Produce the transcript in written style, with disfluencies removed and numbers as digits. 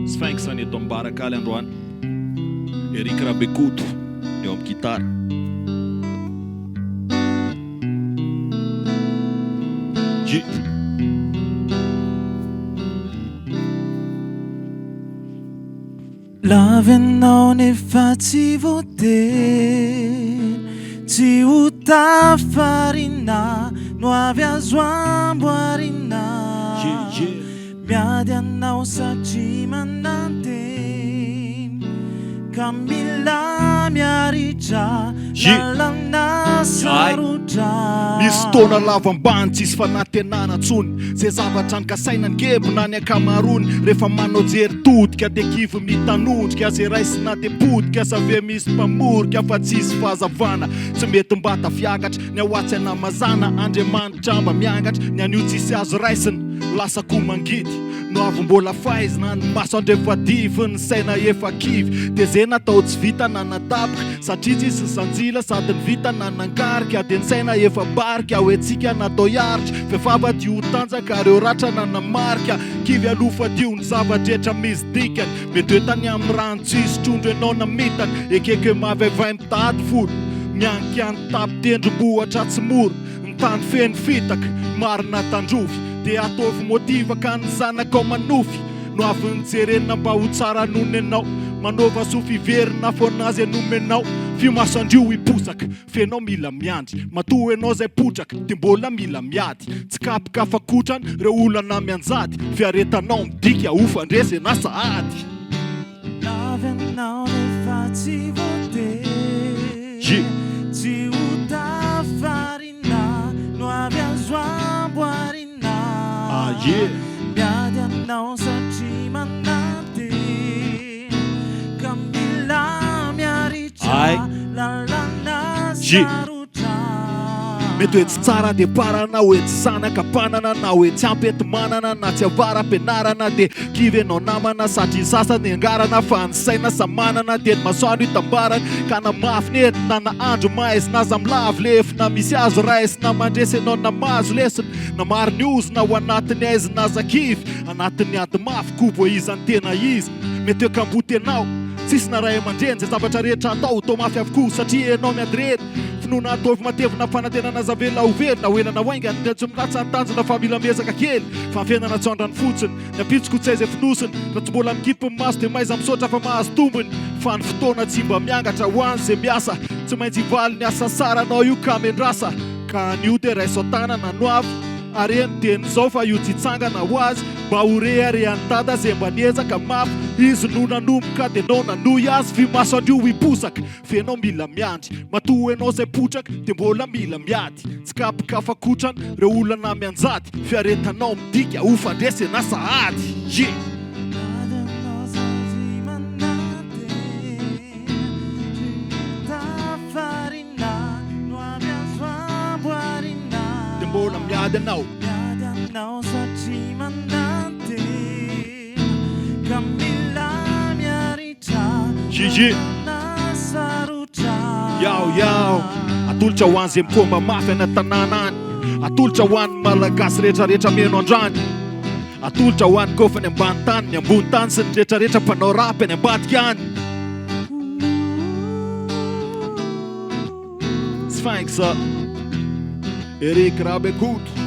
Sphynx ny eto Mbarakaly androany. Eric Rabekouto eo amin'ny guitare. Lavenao nefa tsy voatery tsy ho tafarina no avy azo amboarina. Miady anao satria manantena ka mila miaritra lalana sarotra. Nisy taona lava ambany tsisy fanantenana ntsony, zay zavatra nikasaina ngebona ny akamarony. Rehefa manao jery todika de kivy mitanondrika, zay raisina de podika sa ve misy mpamorika fa tsisy fahazavana. Tsy mety mba tafiakatra ny awatsy anamazana, Andriamanitra mba miangatra ny anio tsisy azo raisina. Lasako mangidy no avy mbola faizina ny maso andrefa divy ny saina efa kivy. De zay natao tsy vita na natapaka satria tsisy sanjila sady ny vita na nankarika. De ny saina efa barika hoetsika natao hiaritra, vehivava dio tanjaka reo ratra na namarika. Kivy alofa dio ny zavadretra misy dikany, mety hoetany amin'ny rano tsisy trondro enao namitany. Ekeke mavaivay mitady folo mianky any tapitendrombohatra tsy moro, ny tany feno fitaka marina tandrovy. De ataovy motiva ka ny zanakao manofy no avy nijerena mba ho tsara nono enao. Manova sofy verina foanazy anomenao, fimaso andrio hiposaka fenao mila miandry. Matoa enao zay potraka de mbola mila miady, tsy kapoka fakotrany reo olana mianjady. Fiaretanao midika ho fandresena sahady. Lavenao nefa tsy voatery tsy ho tafarina no avy azo amboarina. Miady anao satria manantena ka mila miaritra lalana sarotra. Mety hoe tsy tsara de parana, hoe tsy zanaka mpanana, na hoe tsy ampety manana, na tsy avara ampianarana. De kivy enao namana satria sasany angarana, fa ny saina samanana. De ny masoandro hitambarany ka na mafy ny entina na andro maizina aza milavo lefina. Misy azo raisina mandresy enao na mazo lesina, na maro ny ozina ho anatiny aizina aza kivy. Anatiny ady mafy kobo izany tena izy. Mety hoe kamboty enao tsisy na ray aman-dreny, zay zavatra rehetra atao to mafy avokoa satria enao miady rery. Finoana atovy matevina fanantenana zavela overina, hoenana waingany tsy miratsa ny tanjona fa mila miezaka kely. Fa mifenana tsaondrany fotsiny ny apitsiko tsy zay finosiny, raha tsy mbola mikipy maso de maiza misaotra fa mahazo tombony. Fa ny fotoana tsy mba miangatra ho any zay miasa, tsy maintsy hivaly ny asa sara anao io ka mendrasa. Ka an'io de raiso tanana no avy areny teny zao fa io tsy tsangana ho azy. Mba ho reharehan'ny dada zay mba niezaka mafy, izy no nanomboka de nao nanohy azy. Fimaso andrio hiposaka fenao mila miandry, matoa enao zay potraka de mbola mila miady. Tsy kapoka fakotrany reo olana mianjady, fiaretanao midika ho fandresena sahady. De mbola miady anao. Anao satria manantena ka mila miaritra lalana sarotra. Yao atolotra ho any zay mikomba mafy ana tanàna any, atolotra ho any malagasy rehetrarehetra meno andrany, atolotra ho any kofany ambany tany, ny ambony tany sy ny rehetrarehetra mpanao rapy any ambadika any. Sphynx, Eric Rabekouto.